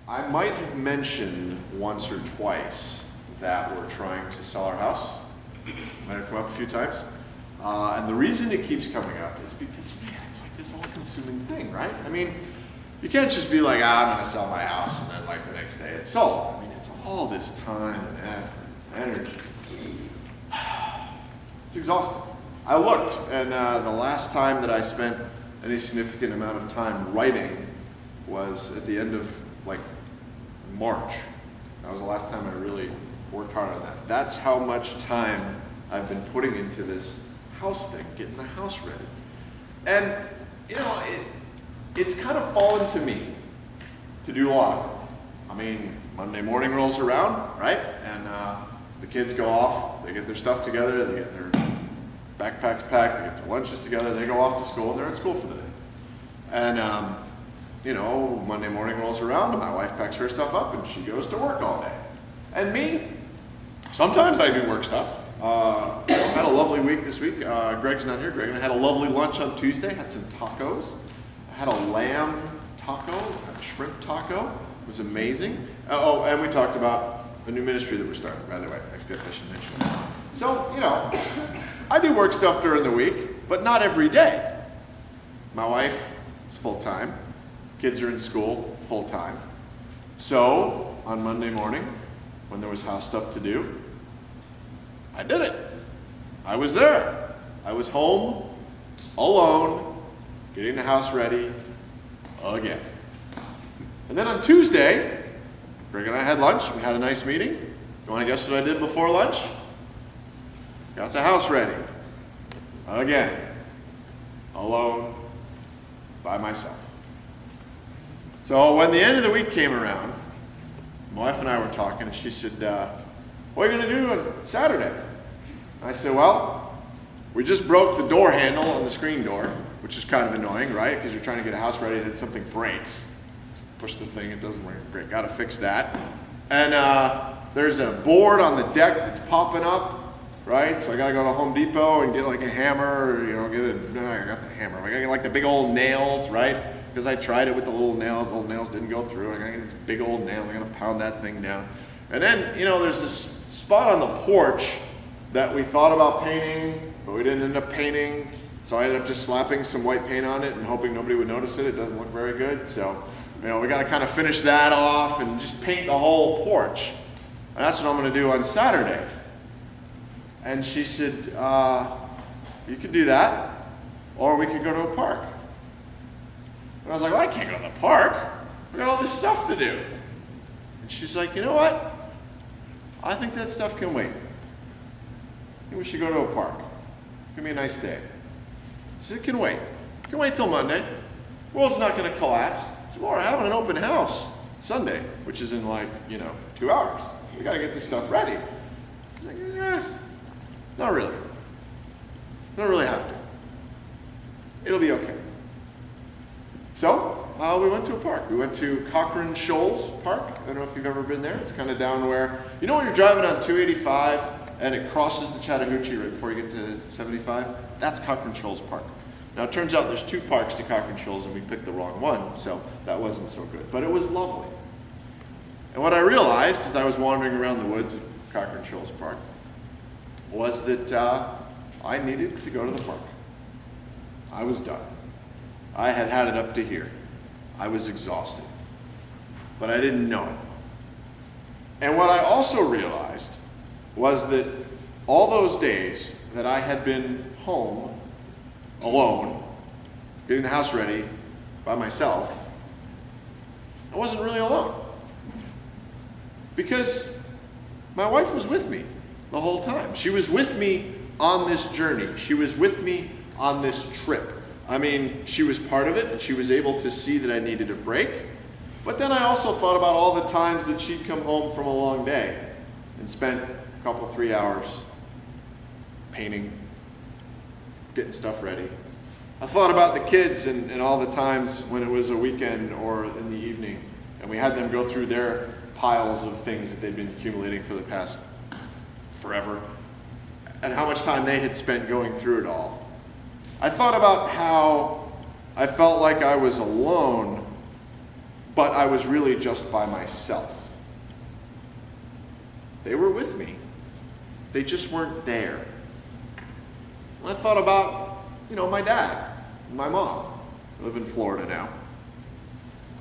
I might have mentioned once or twice that we're trying to sell our house. Might have come up a few times. And the reason it keeps coming up is because, man, it's like this all-consuming thing, right? I mean, you can't just be like, I'm going to sell my house, and then like the next day it's sold. I mean, it's all this time and effort, energy. It's exhausting. I looked, and the last time that I spent any significant amount of time writing was at the end of like March. That was the last time I really worked hard on that. That's how much time I've been putting into this house thing, getting the house ready. And, you know, it's kind of fallen to me to do a lot of it. I mean, Monday morning rolls around, right? And the kids go off, they get their stuff together, they get their backpacks packed, they get their lunches together, they go off to school, and they're at school for the day. And, you know, Monday morning rolls around, and my wife packs her stuff up, and she goes to work all day. And me, sometimes I do work stuff. I had a lovely week this week. Greg's not here. Greg and I had a lovely lunch on Tuesday, had some tacos. I had a lamb taco, a shrimp taco. It was amazing. Oh, and we talked about a new ministry that we're starting, by the way. I guess I should mention that. So, you know, I do work stuff during the week, but not every day. My wife is full-time. Kids are in school full-time. So, on Monday morning, when there was house stuff to do, I did it. I was there. I was home, alone, getting the house ready again. And then on Tuesday, Greg and I had lunch. We had a nice meeting. You want to guess what I did before lunch? Got the house ready. Again. Alone, by myself. So when the end of the week came around, my wife and I were talking, and she said, what are you going to do on Saturday? I said, well, we just broke the door handle on the screen door, which is kind of annoying, right? Because you're trying to get a house ready and then something breaks. Push the thing, it doesn't work. Great, got to fix that. And there's a board on the deck that's popping up, right? So I got to go to Home Depot and get like a hammer, or, you know, I got the hammer. I got to get like the big old nails, right? Because I tried it with the little nails didn't go through. I got to get this big old nail, I got to pound that thing down. And then, you know, there's this spot on the porch that we thought about painting, but we didn't end up painting. So I ended up just slapping some white paint on it and hoping nobody would notice it. It doesn't look very good. So, you know, we got to kind of finish that off and just paint the whole porch. And that's what I'm going to do on Saturday. And she said, you could do that, or we could go to a park. And I was like, well, I can't go to the park. We got all this stuff to do. And she's like, you know what? I think that stuff can wait. I think we should go to a park. It's going to be a nice day. She said, it can wait. It can wait till Monday. The world's not going to collapse. I said, well, we're having an open house Sunday, which is in like, 2 hours. We got to get this stuff ready. She's like, not really. Don't really have to. It'll be okay. So, we went to a park. We went to Cochrane Shoals Park. I don't know if you've ever been there. It's kind of down where, when you're driving on 285 and it crosses the Chattahoochee right before you get to 75? That's Cochrane Shoals Park. Now, it turns out there's 2 parks to Cochrane Shoals, and we picked the wrong one, so that wasn't so good. But it was lovely. And what I realized as I was wandering around the woods at Cochrane Shoals Park was that I needed to go to the park. I was done. I had had it up to here. I was exhausted. But I didn't know it. And what I also realized was that all those days that I had been home, alone, getting the house ready by myself, I wasn't really alone. Because my wife was with me the whole time. She was with me on this journey. She was with me on this trip. I mean, she was part of it, and she was able to see that I needed a break. But then I also thought about all the times that she'd come home from a long day and spent a couple, 3 hours painting, getting stuff ready. I thought about the kids and all the times when it was a weekend or in the evening, and we had them go through their piles of things that they'd been accumulating for the past forever, and how much time they had spent going through it all. I thought about how I felt like I was alone, but I was really just by myself. They were with me. They just weren't there. And I thought about, my dad and my mom. I live in Florida now.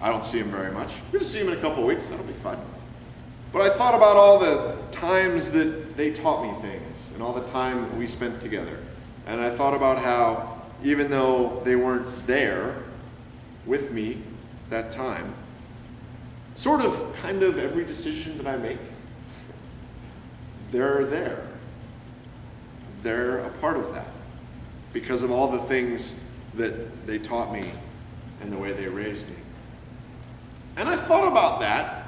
I don't see him very much. I'm going to see him in a couple of weeks. That'll be fun. But I thought about all the times that they taught me things and all the time we spent together. And I thought about how, even though they weren't there with me that time, sort of, kind of every decision that I make, they're there. They're a part of that because of all the things that they taught me and the way they raised me. And I thought about that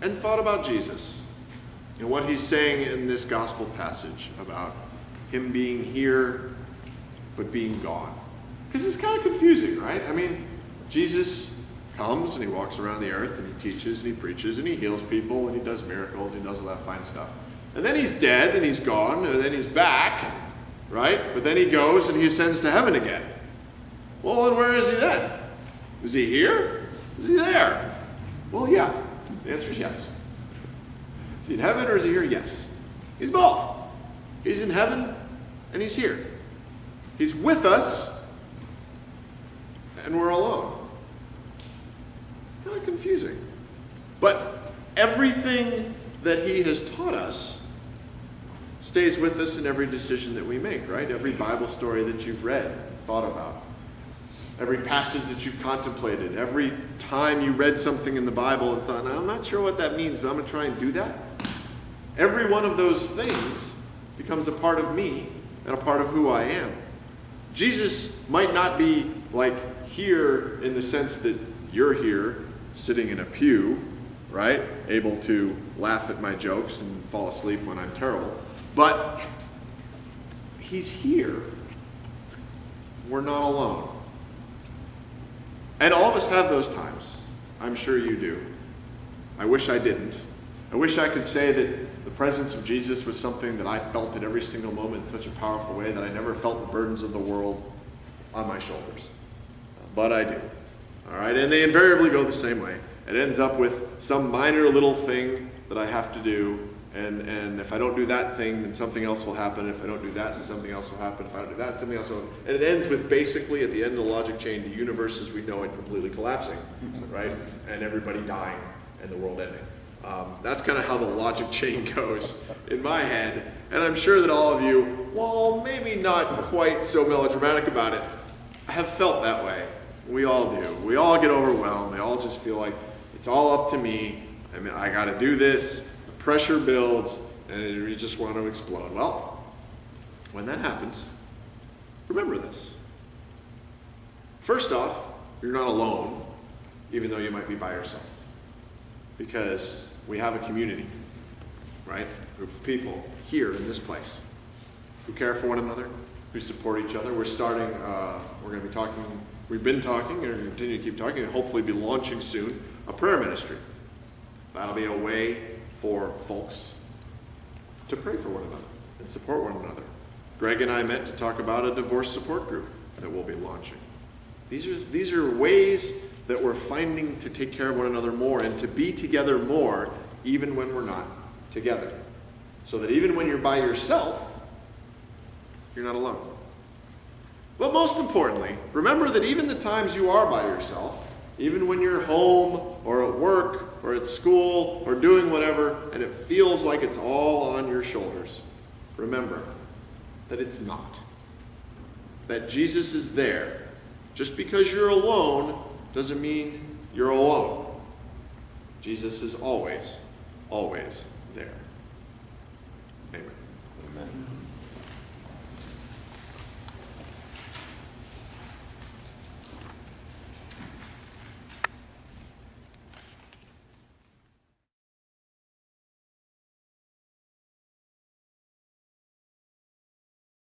and thought about Jesus and what he's saying in this gospel passage about him being here but being gone. Because it's kind of confusing, right? I mean, Jesus comes and he walks around the earth and he teaches and he preaches and he heals people and he does miracles and he does all that fine stuff. And then he's dead and he's gone and then he's back, right? But then he goes and he ascends to heaven again. Well, and where is he then? Is he here? Is he there? Well, yeah. The answer is yes. Is he in heaven or is he here? Yes. He's both. He's in heaven and he's here. He's with us and we're alone. It's kind of confusing. But everything that he has taught us stays with us in every decision that we make, right? Every Bible story that you've read, thought about. Every passage that you've contemplated. Every time you read something in the Bible and thought, I'm not sure what that means, but I'm going to try and do that. Every one of those things becomes a part of me and a part of who I am. Jesus might not be like here in the sense that you're here sitting in a pew, right? Able to laugh at my jokes and fall asleep when I'm terrible. But he's here. We're not alone. And all of us have those times. I'm sure you do. I wish I didn't. I wish I could say that the presence of Jesus was something that I felt at every single moment in such a powerful way that I never felt the burdens of the world on my shoulders. But I do. All right? And they invariably go the same way. It ends up with some minor little thing that I have to do. And if I don't do that thing, then something else will happen. If I don't do that, then something else will happen. If I don't do that, something else will happen. And it ends with basically, at the end of the logic chain, the universe as we know it completely collapsing, right? And everybody dying and the world ending. That's kind of how the logic chain goes in my head. And I'm sure that all of you, well, maybe not quite so melodramatic about it, have felt that way. We all do. We all get overwhelmed. We all just feel like it's all up to me. I mean, I got to do this. The pressure builds, and you just want to explode. Well, when that happens, remember this. First off, you're not alone, even though you might be by yourself. Because we have a community, right? A group of people here in this place who care for one another, who support each other. We're starting, we're going to be talking, we've been talking, and we're going to continue to keep talking, and hopefully be launching soon, a prayer ministry. That'll be a way for folks to pray for one another and support one another. Greg and I met to talk about a divorce support group that we'll be launching. These are ways that we're finding to take care of one another more and to be together more even when we're not together. So that even when you're by yourself, you're not alone. But most importantly, remember that even the times you are by yourself, even when you're home or at work or at school or doing whatever, and it feels like it's all on your shoulders, remember that it's not. That Jesus is there. Just because you're alone doesn't mean you're alone. Jesus is always, always there. Amen. Amen.